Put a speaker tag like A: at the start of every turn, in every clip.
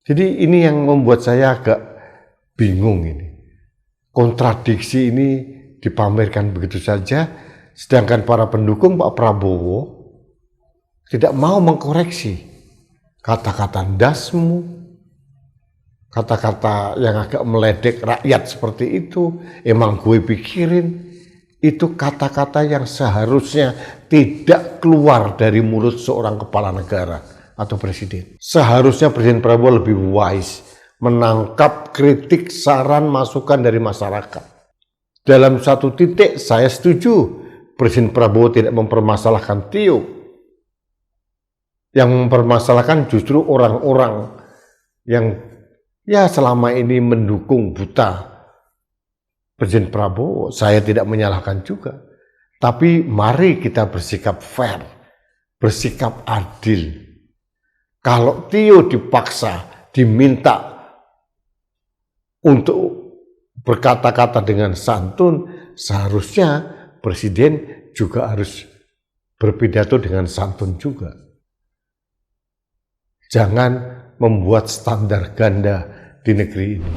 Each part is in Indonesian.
A: Jadi ini yang membuat saya agak bingung ini. Kontradiksi ini dipamerkan begitu saja, sedangkan para pendukung Pak Prabowo tidak mau mengkoreksi kata-kata dasmu, kata-kata yang agak meledek rakyat seperti itu. Emang gue pikirin, itu kata-kata yang seharusnya tidak keluar dari mulut seorang kepala negara atau presiden. Seharusnya Presiden Prabowo lebih wise, menangkap kritik, saran, masukan dari masyarakat. Dalam satu titik saya setuju, Presiden Prabowo tidak mempermasalahkan Tio. Yang mempermasalahkan justru orang-orang yang selama ini mendukung buta Presiden Prabowo. Saya tidak menyalahkan juga. Tapi mari kita bersikap fair, bersikap adil. Kalau Tio dipaksa, diminta untuk berkata-kata dengan santun, seharusnya Presiden juga harus berpidato dengan santun juga. Jangan membuat standar ganda di negeri ini.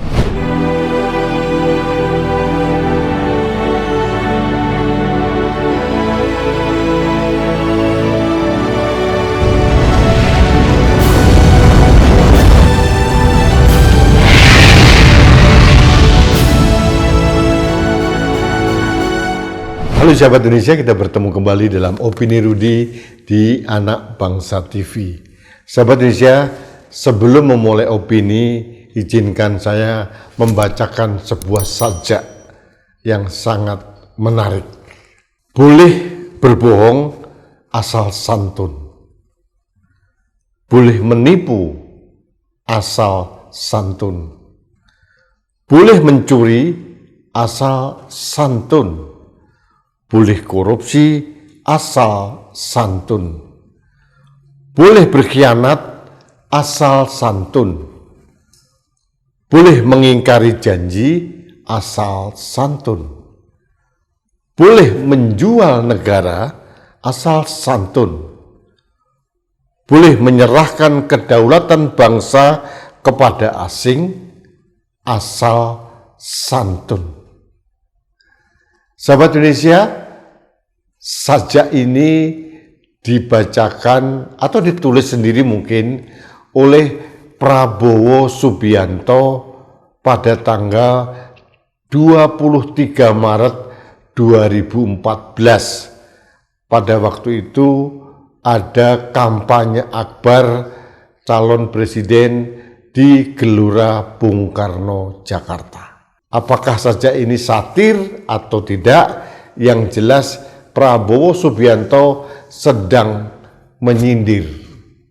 A: Halo sahabat Indonesia, kita bertemu kembali dalam Opini Rudi di Anak Bangsa TV. Sahabat Indonesia, sebelum memulai opini, izinkan saya membacakan sebuah sajak yang sangat menarik. Boleh berbohong asal santun. Boleh menipu asal santun. Boleh mencuri asal santun. Boleh korupsi asal santun. Boleh berkhianat asal santun. Boleh mengingkari janji asal santun. Boleh menjual negara asal santun. Boleh menyerahkan kedaulatan bangsa kepada asing asal santun. Sahabat Indonesia, sajak ini dibacakan atau ditulis sendiri mungkin oleh Prabowo Subianto pada tanggal 23 Maret 2014. Pada waktu itu ada kampanye akbar calon presiden di Gelora Bung Karno, Jakarta. Apakah sajak ini satir atau tidak? Yang jelas Prabowo Subianto sedang menyindir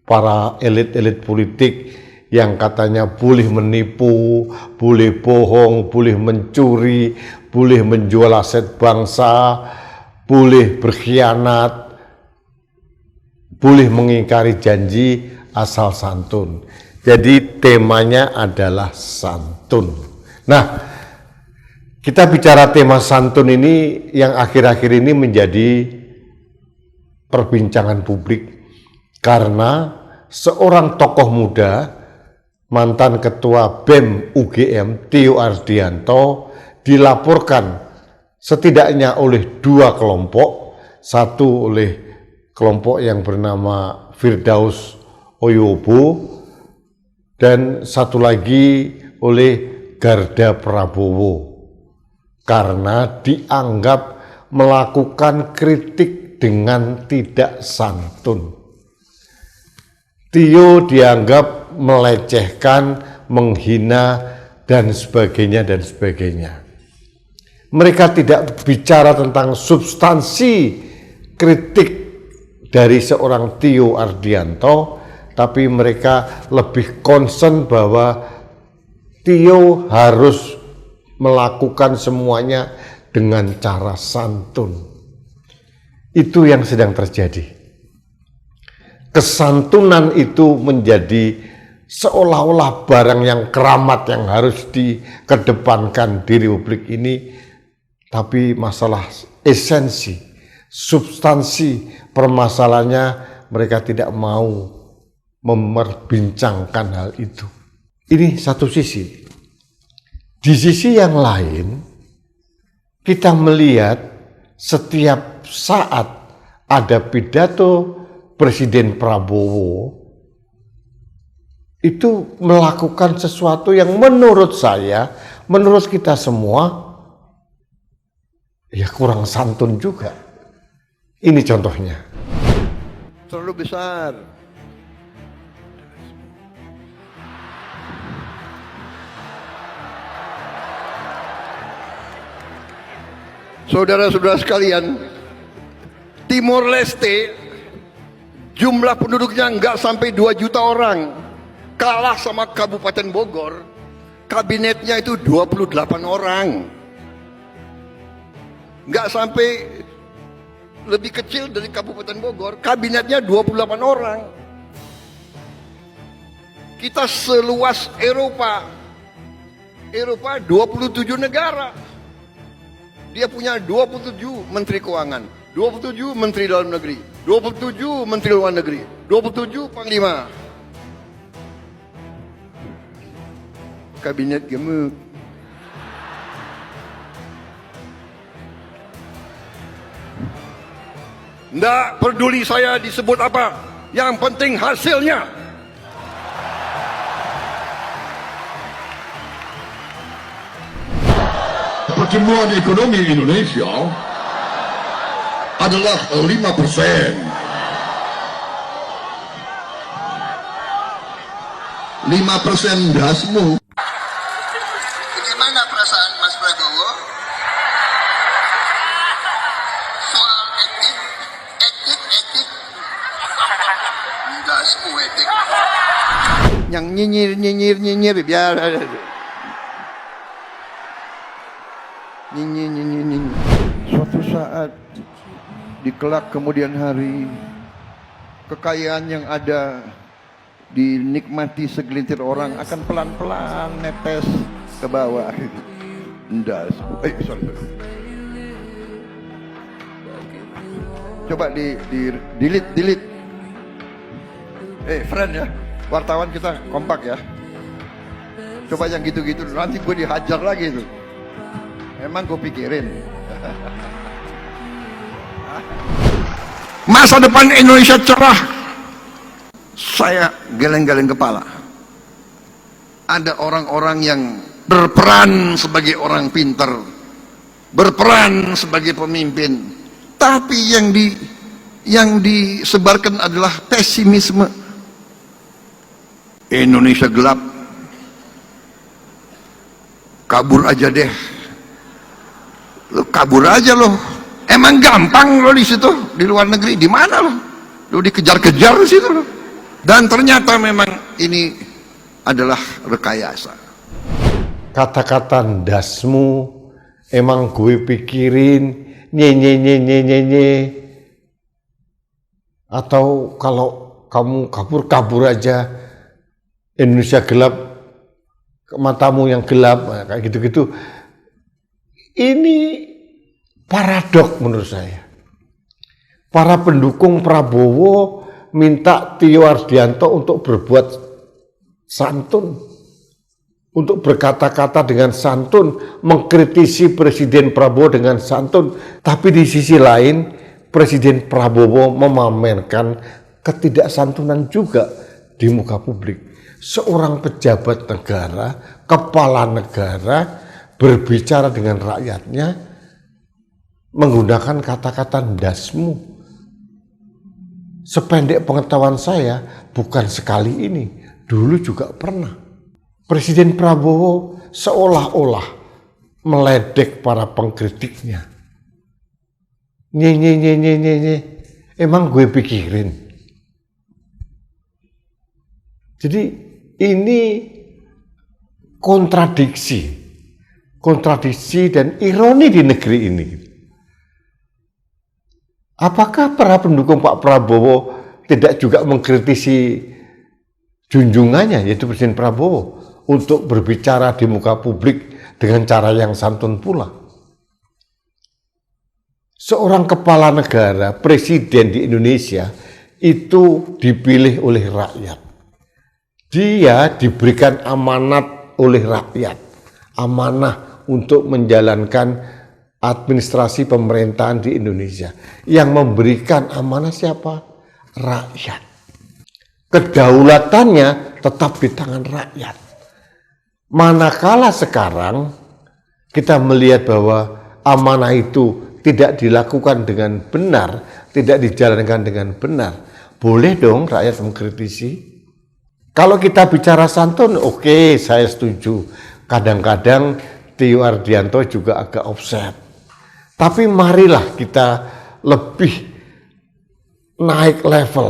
A: para elit-elit politik yang katanya boleh menipu, boleh bohong, boleh mencuri, boleh menjual aset bangsa, boleh berkhianat, boleh mengingkari janji asal santun. Jadi temanya adalah santun. Nah, kita bicara tema santun ini yang akhir-akhir ini menjadi perbincangan publik karena seorang tokoh muda, mantan ketua BEM UGM Tio Ardianto dilaporkan setidaknya oleh dua kelompok, satu oleh kelompok yang bernama Firdaus Oyobo dan satu lagi oleh Garda Prabowo. Karena dianggap melakukan kritik dengan tidak santun. Tio dianggap melecehkan, menghina, dan sebagainya, dan sebagainya. Mereka tidak bicara tentang substansi kritik dari seorang Tio Ardianto, tapi mereka lebih concern bahwa Tio harus melakukan semuanya dengan cara santun. Itu yang sedang terjadi. Kesantunan itu menjadi seolah-olah barang yang keramat yang harus dikedepankan di Republik ini, tapi masalah esensi, substansi permasalahannya mereka tidak mau memperbincangkan hal itu. Ini satu sisi. Di sisi yang lain, kita melihat setiap saat ada pidato Presiden Prabowo itu melakukan sesuatu yang menurut saya, menurut kita semua, ya kurang santun juga. Ini contohnya.
B: Terlalu besar. Saudara-saudara sekalian, Timor Leste jumlah penduduknya nggak sampai 2 juta orang, kalah sama Kabupaten Bogor, kabinetnya itu 28 orang, nggak sampai, lebih kecil dari Kabupaten Bogor, kabinetnya 28 orang. Kita seluas Eropa 27 negara. Dia punya 27 menteri keuangan, 27 menteri dalam negeri, 27 menteri luar negeri, 27 panglima. Kabinet gemuk. Nggak peduli saya disebut apa, yang penting hasilnya.
C: Pertumbuhan ekonomi Indonesia adalah 5%. 5% dasmu.
B: Bagaimana perasaan Mas Prabowo? Soal etik. Dasmu etik. Yang nyinyir biar. Nyinyir. Suatu saat di kelak kemudian hari, kekayaan yang ada dinikmati segelintir orang akan pelan-pelan netes ke bawah. Sorry. Coba di delete. Friend ya, wartawan kita kompak ya. Coba yang gitu-gitu, nanti gue dihajar lagi itu. Emang gue pikirin. Masa depan Indonesia cerah. Saya geleng-geleng kepala. Ada orang-orang yang berperan sebagai orang pintar, berperan sebagai pemimpin, tapi yang disebarkan adalah pesimisme. Indonesia gelap, kabur aja deh. Lo kabur aja lo. Emang gampang lo di situ, di luar negeri, di mana lo? Lo dikejar-kejar di situ lo. Dan ternyata memang ini adalah rekayasa.
A: Kata-kata dasmu, emang gue pikirin, nye. Atau kalau kamu kabur aja, Indonesia gelap, matamu yang gelap, kayak gitu-gitu. Ini paradok menurut saya. Para pendukung Prabowo minta Tio Ardianto untuk berbuat santun, untuk berkata-kata dengan santun, mengkritisi Presiden Prabowo dengan santun. Tapi di sisi lain, Presiden Prabowo memamerkan ketidaksantunan juga di muka publik. Seorang pejabat negara, kepala negara, berbicara dengan rakyatnya menggunakan kata-kata dasmu. Sependek pengetahuan saya, bukan sekali ini, dulu juga pernah. Presiden Prabowo seolah-olah meledek para pengkritiknya. Nye. Emang gue pikirin. Jadi ini kontradiksi dan ironi di negeri ini. Apakah para pendukung Pak Prabowo tidak juga mengkritisi junjungannya, yaitu Presiden Prabowo, untuk berbicara di muka publik dengan cara yang santun pula? Seorang kepala negara, presiden di Indonesia, itu dipilih oleh rakyat. Dia diberikan amanat oleh rakyat, amanah untuk menjalankan administrasi pemerintahan di Indonesia. Yang memberikan amanah siapa? Rakyat. Kedaulatannya tetap di tangan rakyat. Manakala sekarang kita melihat bahwa amanah itu tidak dilakukan dengan benar, tidak dijalankan dengan benar, boleh dong rakyat mengkritisi. Kalau kita bicara santun, oke, saya setuju. Kadang-kadang Tio Ardianto juga agak offset. Tapi marilah kita lebih naik level,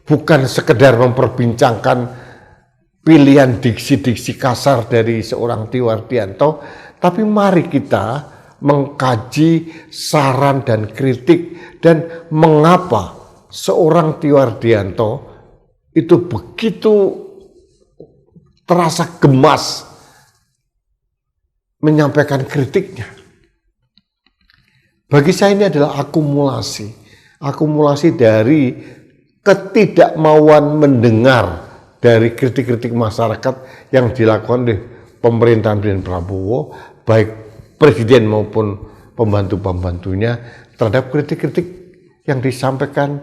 A: bukan sekedar memperbincangkan pilihan diksi-diksi kasar dari seorang Tio Ardianto, tapi mari kita mengkaji saran dan kritik dan mengapa seorang Tio Ardianto itu begitu terasa gemas menyampaikan kritiknya. Bagi saya ini adalah akumulasi dari ketidakmauan mendengar dari kritik-kritik masyarakat yang dilakukan oleh pemerintahan Presiden Prabowo, baik presiden maupun pembantu-pembantunya, terhadap kritik-kritik yang disampaikan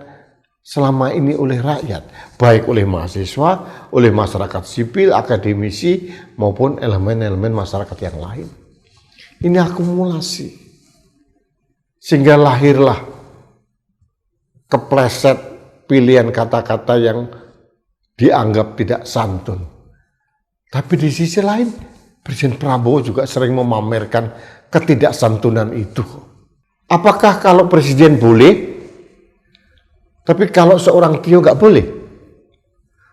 A: selama ini oleh rakyat, baik oleh mahasiswa, oleh masyarakat sipil, akademisi, maupun elemen-elemen masyarakat yang lain. Ini akumulasi, sehingga lahirlah kepleset pilihan kata-kata yang dianggap tidak santun. Tapi di sisi lain, Presiden Prabowo juga sering memamerkan ketidaksantunan itu. Apakah kalau presiden boleh, tapi kalau seorang Tio nggak boleh?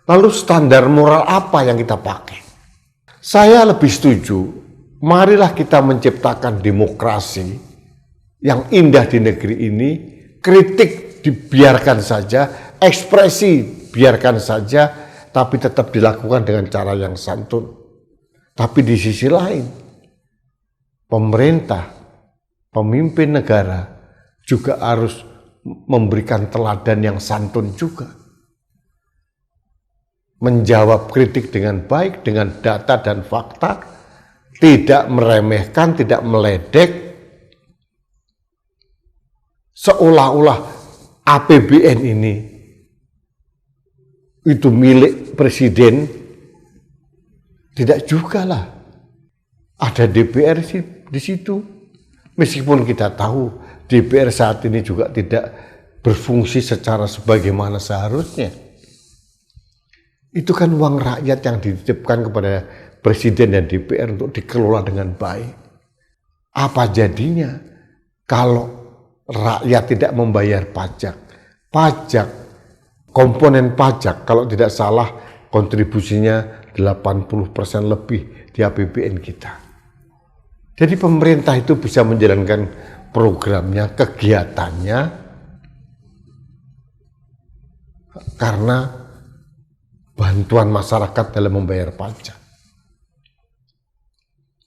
A: Lalu standar moral apa yang kita pakai? Saya lebih setuju, marilah kita menciptakan demokrasi yang indah di negeri ini, kritik dibiarkan saja, ekspresi biarkan saja, tapi tetap dilakukan dengan cara yang santun. Tapi di sisi lain, pemerintah, pemimpin negara juga harus memberikan teladan yang santun juga. Menjawab kritik dengan baik, dengan data dan fakta, tidak meremehkan, tidak meledek, seolah-olah APBN ini itu milik presiden. Tidak juga lah. Ada DPR di situ. Meskipun kita tahu DPR saat ini juga tidak berfungsi secara sebagaimana seharusnya. Itu kan uang rakyat yang dititipkan kepada presiden dan DPR untuk dikelola dengan baik. Apa jadinya kalau rakyat tidak membayar pajak? Pajak, komponen pajak kalau tidak salah kontribusinya 80% lebih di APBN kita. Jadi pemerintah itu bisa menjalankan programnya, kegiatannya, karena bantuan masyarakat dalam membayar pajak.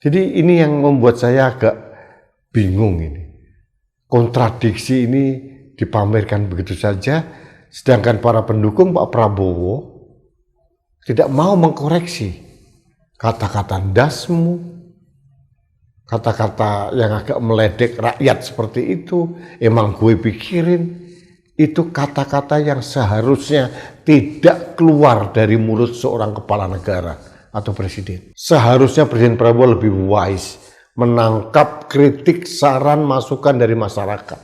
A: Jadi ini yang membuat saya agak bingung ini. Kontradiksi ini dipamerkan begitu saja, sedangkan para pendukung Pak Prabowo tidak mau mengkoreksi kata-kata dasmu, kata-kata yang agak meledek rakyat seperti itu. Emang gue pikirin, itu kata-kata yang seharusnya tidak keluar dari mulut seorang kepala negara atau presiden. Seharusnya Presiden Prabowo lebih wise menangkap kritik, saran, masukan dari masyarakat.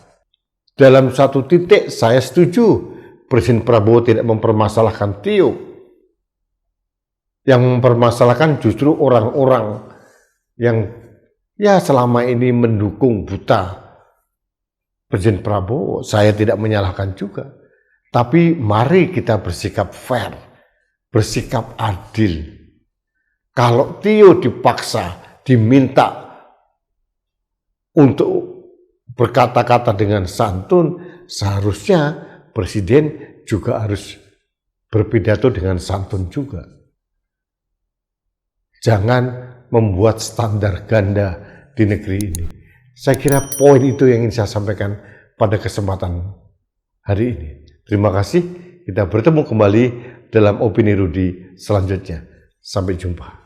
A: Dalam satu titik saya setuju Presiden Prabowo tidak mempermasalahkan Tio. Yang mempermasalahkan justru orang-orang yang ya selama ini mendukung buta Presiden Prabowo. Saya tidak menyalahkan juga. Tapi mari kita bersikap fair, bersikap adil. Kalau Tio dipaksa, diminta untuk berkata-kata dengan santun, seharusnya Presiden juga harus berpidato dengan santun juga. Jangan membuat standar ganda di negeri ini. Saya kira poin itu yang ingin saya sampaikan pada kesempatan hari ini. Terima kasih. Kita bertemu kembali dalam Opini Rudi selanjutnya. Sampai jumpa.